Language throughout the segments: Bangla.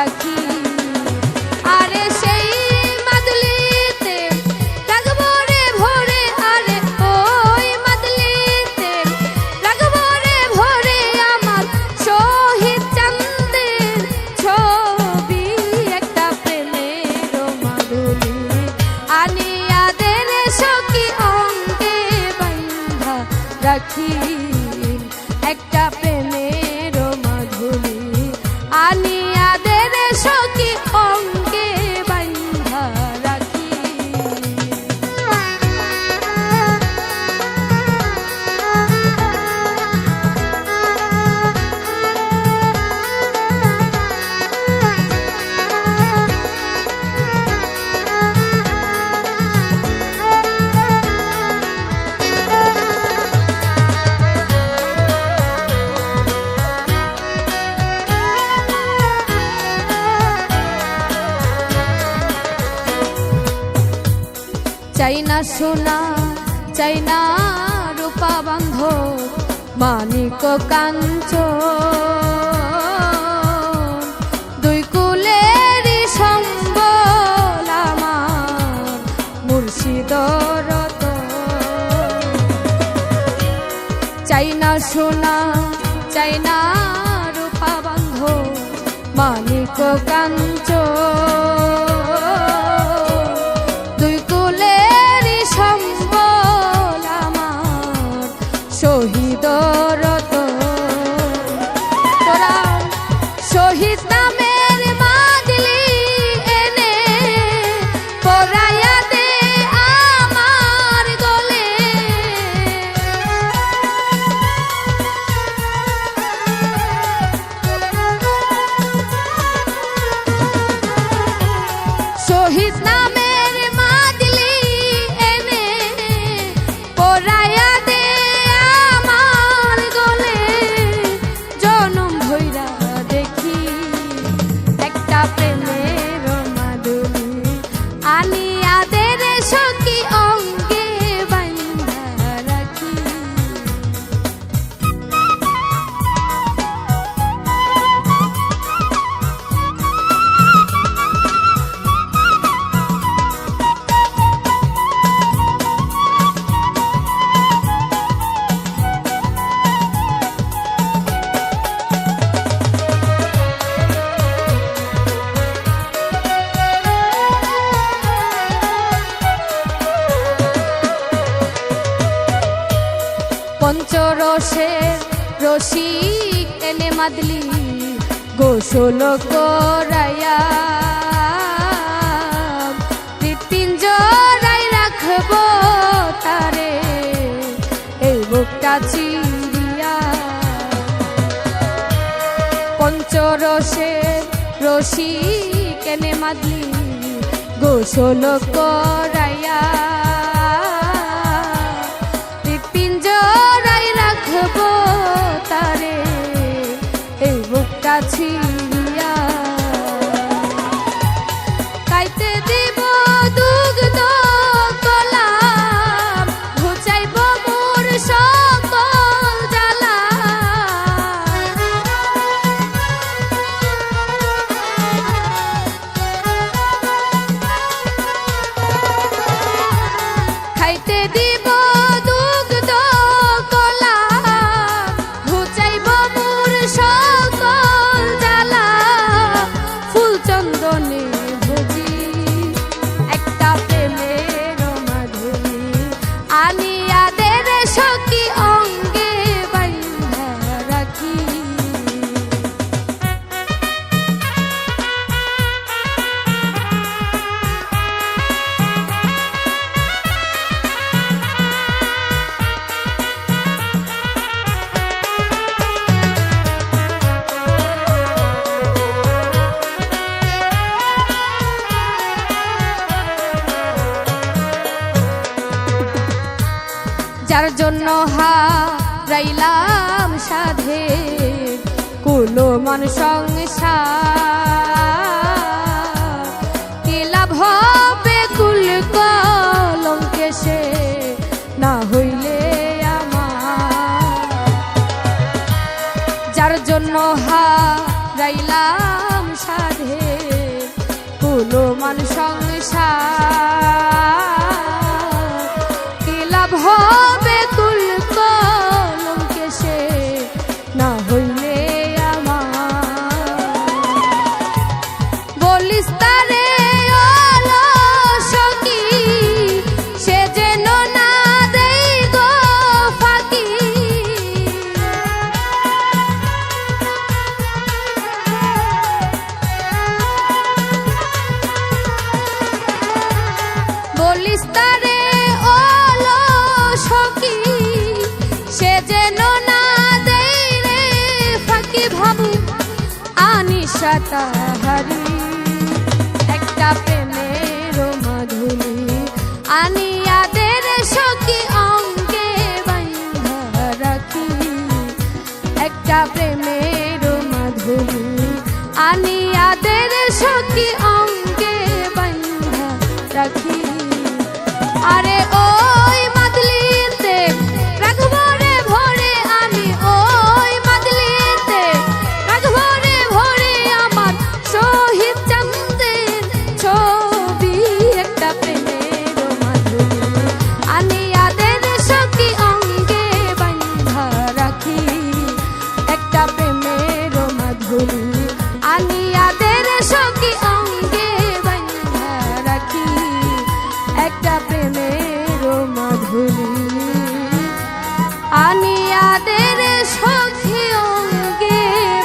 রাখি। আরে সেই মাদলিতে রাখবো রে ভরে, আরে ওই মাদলিতে রাখবো রে ভরে আমার শহীদ চাঁদের ছবি। একটা প্রেমের মাদলি আনিয়াদের সখী অঙ্গে বাঁধা রাখি। একটা প্রেমের মাধুরী আনিয়াদের সখী অঙ্গে বাঁধা রাখি। চাই না সোনা, চাই না রূপা বন্ধ, মানিক কাঞ্চন, দুই কুলেরই সম্বল আমার মুর্শিদ রতন। চাই না সোনা, চাই না রূপা বন্ধ, মানিক কাঞ্চন, শহীদ রতন। তোরা শহীদ নামের মাদলি এনে পরাইয়া দে আমার গলে। শহীদ নামের মাদলি এনে পরাইয়া দে পঞ্চরসের রসিক এনে মাদলি গোসল করাইয়া, মৃত্যুঞ্জয় রাখবো তারে এই বুকটা চিরিয়া। পঞ্চরসের রসিক এনে মাদলি গোসল করাইয়া, রাখবো তারে এই বুকটা ছিড়িয়া। খাইতে দিব দুগ্ধ কলা, ঘুচাইব মোর সকল জ্বালা। খাইতে দিব দুগ্ধ কলা, ঘুচাইব মোর সকল জ্বালা। ফুল চন্দনে ভজি একটা প্রেমের মাধুরী আনিয়াদের সখী অঙ্গে বাঁধা রাখি। যার জন্য হারাইলাম সাধে কুল মন সংসার, কি লাভ হবে কুল কলঙ্কে সে না হইলে আমার। যার জন্য হারাইলাম সাধে কুলমান সংসার কি লাভ হবে কুল কলঙ্কে সে না হইলে আমার বলিস তারে অলসকি সে যেন না দেই গো ফাঁকি বলিস তারে অলসকি সে যেন না দেই রে ফাঁকি ভাবু আনিশা তাহারি একটা প্রেমের মাধুরী আনিয়াদের সখী অঙ্গে বাঁধা রাখি একটা প্রেমের মাধুরী আনিয়াদের সখী অঙ্গে বাঁধা রাখি আরে ওই মাদলিতে রাখবো রে ভরে আমি ওই মাদলিতে রাখবো রে ভরে আমার শহীদ চন্দ্রের ছবি একটা প্রেমের মাধুরী আনিয়াদের সখী অঙ্গে বাঁধা রাখি একটা প্রেমের মাধুরী আনিয়াদের সখী অঙ্গে বাঁধা রাখি একটা প্রেমের মাধুরী আনিয়াদের সখী অঙ্গে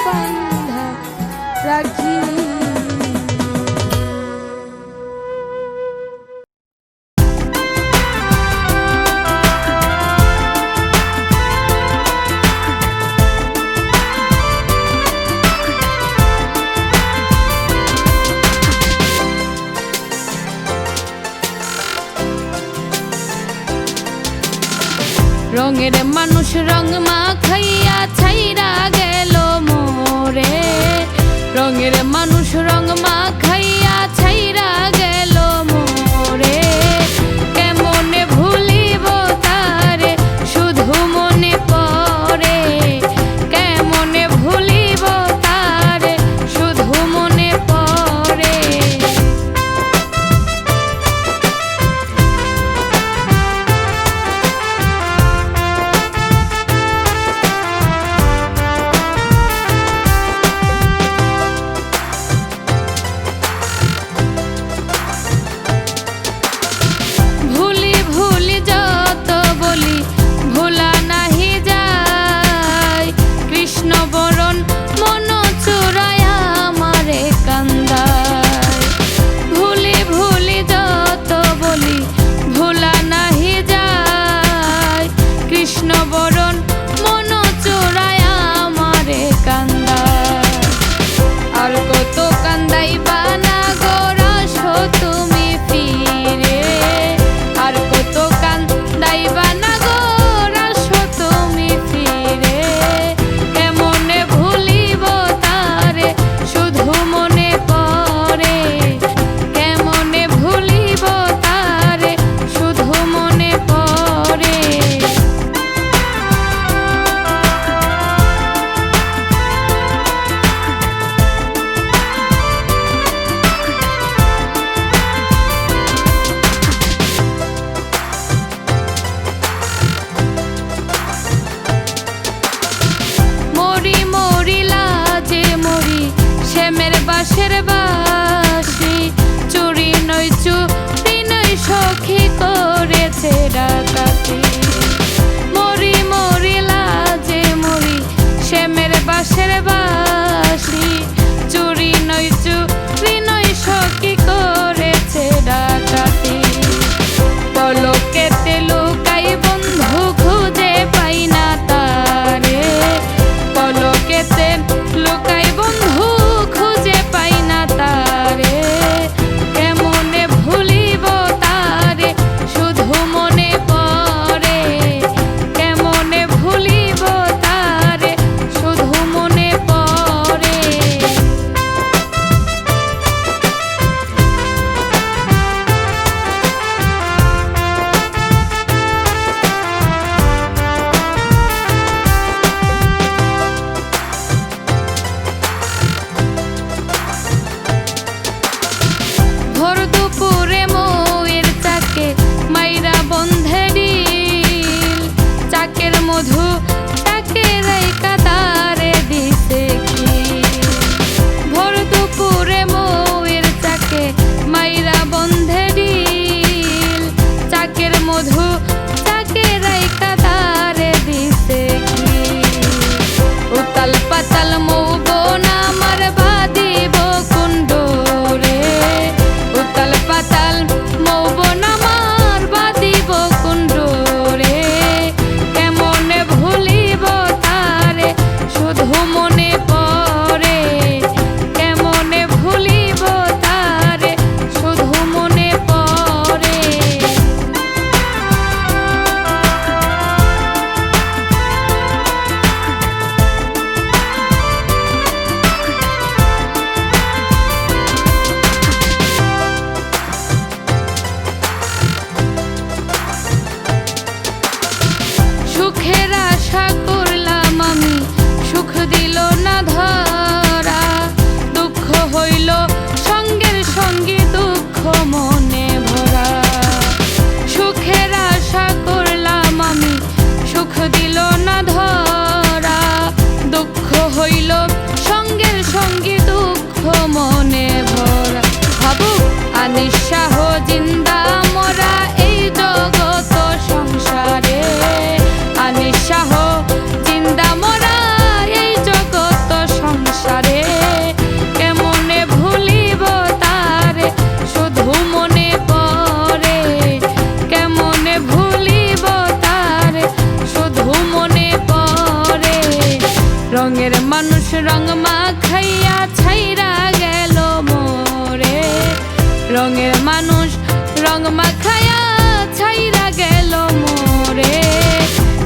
বাঁধা রাখি রঙের মানুষ রং মাখাইয়া ছাইরা গেল মোরে রঙের মানুষ রং মাখাইয়া ছাইরা গেল মোরে কেমনে ভুলিব তারে শুধু মনে পড়ে কেমনে ভুলিব তারে শুধু মনে পড়ে বাঁশের বাঁশি চুরি নই চুরি নই সখী করেছে ডাকাতি মরি মরি লাজে মরি শ্যামের বাঁশের বাঁশি চুরি নই চুরি নই সখী করেছে ডাকাতি পলকেতে লুকাই বন্ধু খুঁজে পাই না তারে পলকেতে লুকাই বন্ধু খুঁজে পাই না তারে কেমনে ভুলিব তারে শুধু মনে পড়ে কেমনে ভুলিব তারে শুধু মনে পড়ে হইল সঙ্গের সঙ্গী দুঃখ মনে ভরা। সুখের আশা করলাম আমি, সুখ দিল না ধরা। দুঃখ হইল সঙ্গের সঙ্গী দুঃখ মনে ভরা। ভাবুক আনিস শাহ জিন্দা মোরা এই জগত সংসারে। আনিস শাহ জিন্দা মোরা এই জগত সংসারে। কেমনে ভুলিব তারে শুধু মনে পড়ে। কেমনে ভুলিব তারে শুধু মনে পড়ে। রঙের মানুষ রং মাখাইয়া ছাইরা গেল মোরে। রঙের মানুষ রং মাখাইয়া ছাইরা গেল মোরে।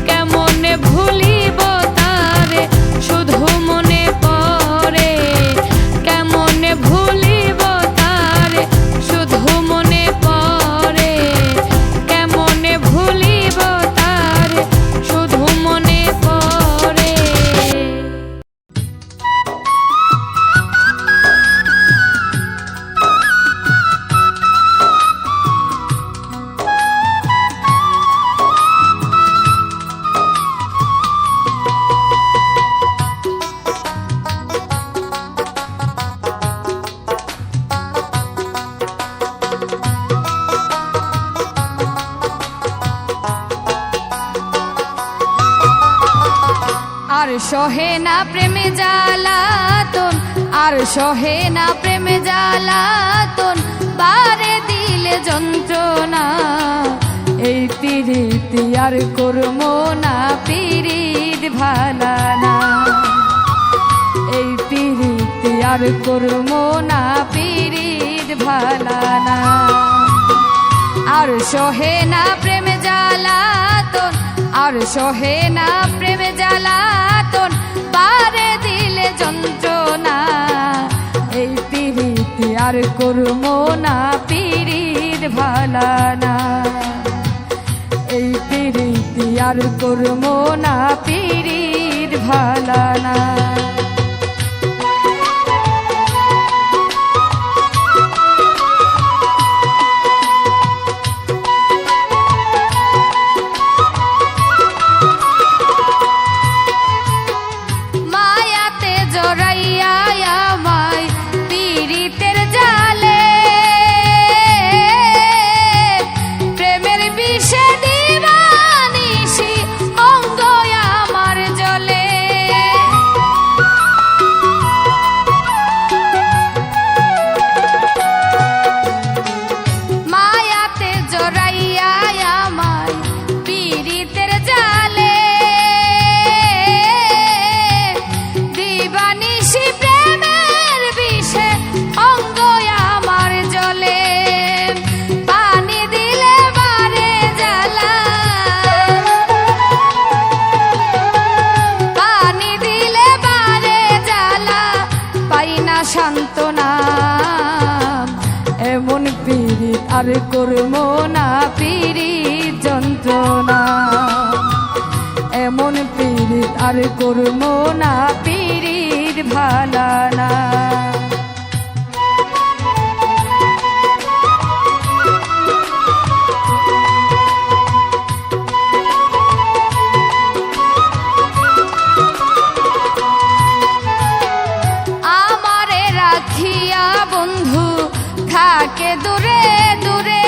কেমনে ভুলিব তারে শুধু মনে পড়ে। কেমনে ভুলিব তারে শুধু মনে পড়ে। কেমনে ভুলিব তারে শুধু মনে পড়ে। আর সহে না প্রেমে জ্বালাতন, আর সহে না প্রেমে জ্বালাতন, বারে দিলে যন্ত্রণা। এই পিরিতি আর করমো না, পিরিত ভালা না। এই পিরিতি আর করমো না, পিরিত ভালা না। আর সহে না প্রেমে জ্বালাতন, আর সহে না প্রেমে জ্বালাতন, বারে দিলে যন্ত্রণা। এই পিরিতি আর করমো না, পিরিত ভালা না। এই পিরিতি আর করমো না, পিরিত ভালা না। সান্ত্বনা এমন পীড়িত আর করবো না, পীড়িত যন্ত্রণা। এমন পীড়িত আর করবো না, পীড়িত ভালা না। বন্ধু থাকে দূরে দূরে,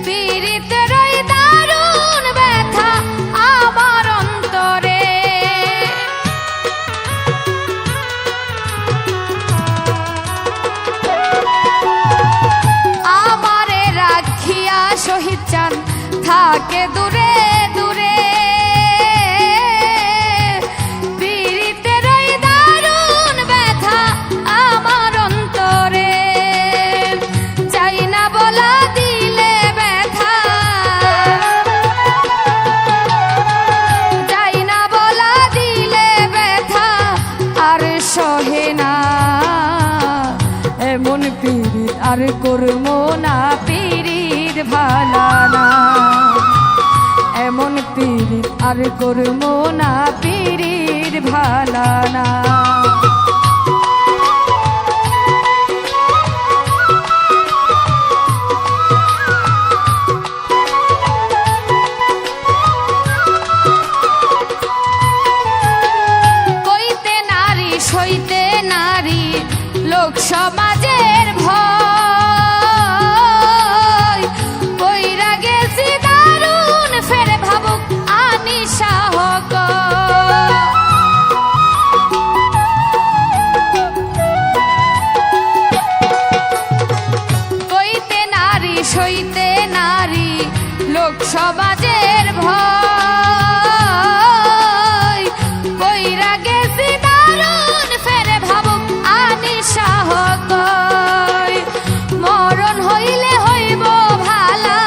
পীড়িতের ওই দারুণ ব্যথা আমার অন্তরে। আমারে রাখিয়া শহীদ চান থাকে দূরে দূরে, আর করবো না, পীড়িত ভালা না। এমন পীড়িত আর করবো না, পীড়িত ভালা না। সইতে নারী লোক সমাজের ভয় কইরা গেছি দারুণ ফের ভাবুক আনিশা হক কইতে নারী সইতে নারী লোক সমাজের ভয় কইরা গেছি দারুণ ফের ভাবুক আনিশা হক মরণ হইলে হইব ভালা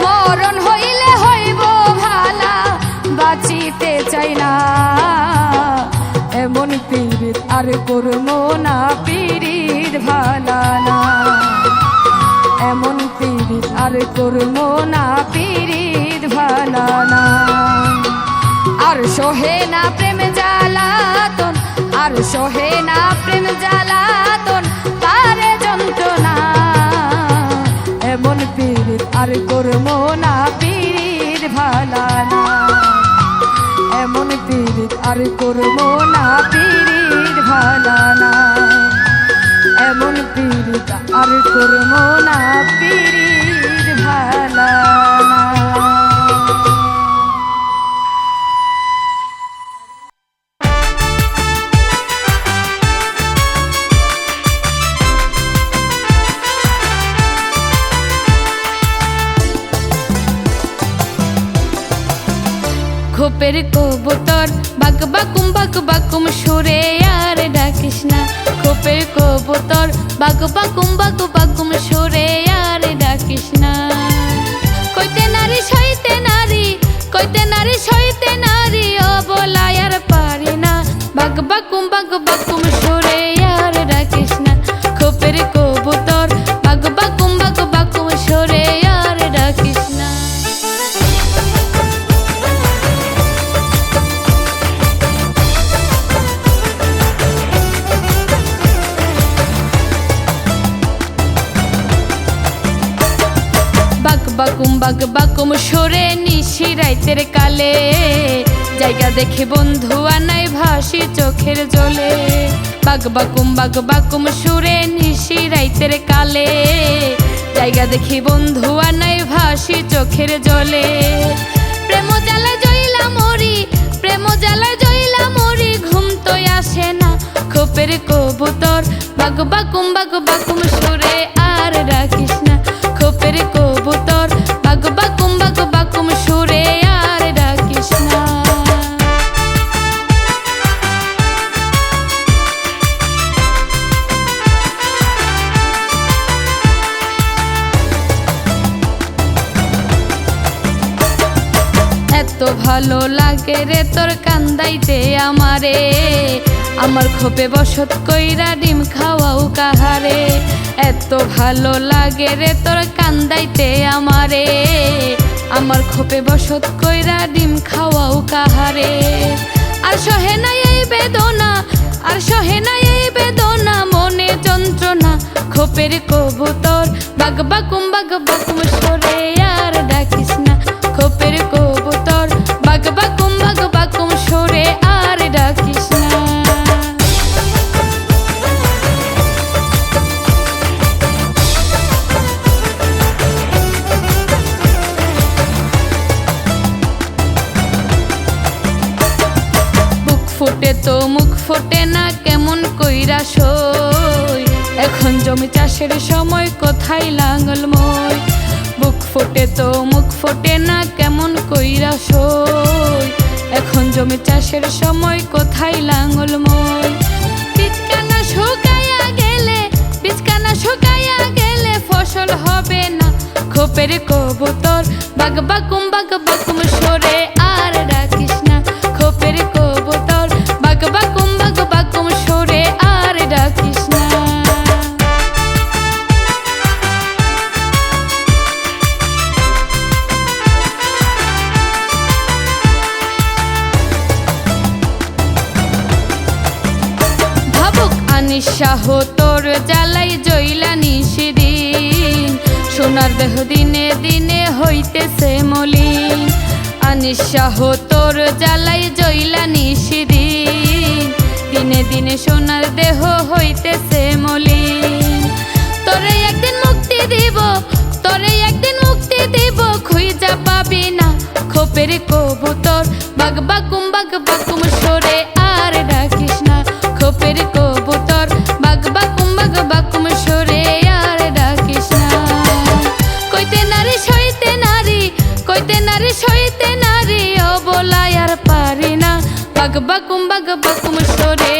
মরণ হইলে হইব ভালা বাঁচিতে চাই না এমন পীড়িত আর করবো না পীড়িত ভালা না এমন পীড়িত আর করবো না পীড়িত ভালা না আর সহে না প্রেম জ্বালাতন আর সহে না প্রেম জ্বালাতন পারে যন্ত্রণা এমন পীড়িত আর করবো না পীড়িত ভালা না এমন পীড়িত আর করবো না পীড়িত ভালা না এমন পীড়িত আর করবো না পীড়িত ভালা না খোপের কবুতর বাক বাকুম সুরে আর ডাকিস না খোপের কবুতর বাক বাকুম সুরে আর ডাকিস না কইতে নারী সইতে নারী কইতে নারী সইতে নারী ও বলাই আর পারি না বাক বাকুম সুরে আর ডাকিস না খোপের কবুতর বাক বাকুম সুরে আর ডাকিস না বাকুম সরে নিশি রাইতের কালে জায়গা দেখে বন্ধু আনাই ভাসি চোখের জলে বাকুম সুরে নিশি রাইতের কালে জায়গা দেখি বন্ধু আনাই ভাসি চোখের জলে প্রেম জ্বালা জইলা মরি প্রেম জ্বালা জইলা মরি ঘুম তো আসে না খোপের কবুতর বাকুম সুরে আর ডাকিস না খোপের কবুতর বাকুম সুরে আর ডাকিস না এত ভালো লাগে রে তোর কান্দাইতে আমারে আমার খোপে বসত কইরা ডিম খাওয়াও কাহারে এত ভালো লাগে রে তোর কান্দাইতে আমারে আমার খোপে বসত কইরা ডিম খাওয়াও কাহারে আর সহে নাই এই বেদনা আর সহে নাই এই বেদনা মনে যন্ত্রণা খোপের কবুতর বাকুম সরে আর ডাকিস না খোপের কবুতর বাকুম সরে আর ডাকিস না ফুটে তো মুখ ফোটে না কেমন কইরা সই এখন জমি চাষের সময় কোথায় লাঙ্গল মই বুক ফোটে তো মুখ ফোটে না কেমন কইরা সই এখন জমি চাষের সময় কোথায় লাঙ্গল মই বীজকানা শুকায়া গেলে ফসল হবে না খোপের কবুতর বাকুম সরে আর ডাকিস না খোপের কবুতর বাকুম সরে আর ডাকিস না ভাবুক আনিশা তোর জ্বালাই জইলা নিশিদিন সোনার দেহ দিনে দিনে হইতেছে মলিন নিঃসাহ তোর জ্বালাই জইলা নিশিদিন, দিনে দিনে সোনার দেহ হইতেছে মলিন। তোরে একদিন মুক্তি দিব, তোরে একদিন মুক্তি দিব, খুঁজা পাবি না খোপের কবুতর। বাগবাকুম বাগবাকুম সরে আর ডাকিস না খোপের কবুতর, বাগবাকুম বাগবাকুম সরে আর ডাকিস না। কইতে নারী সইতে নারী, কইতে নারী সইতে নারী, ও বলাই আর পারি না। বাগবাকুম বাগবাকুম সরে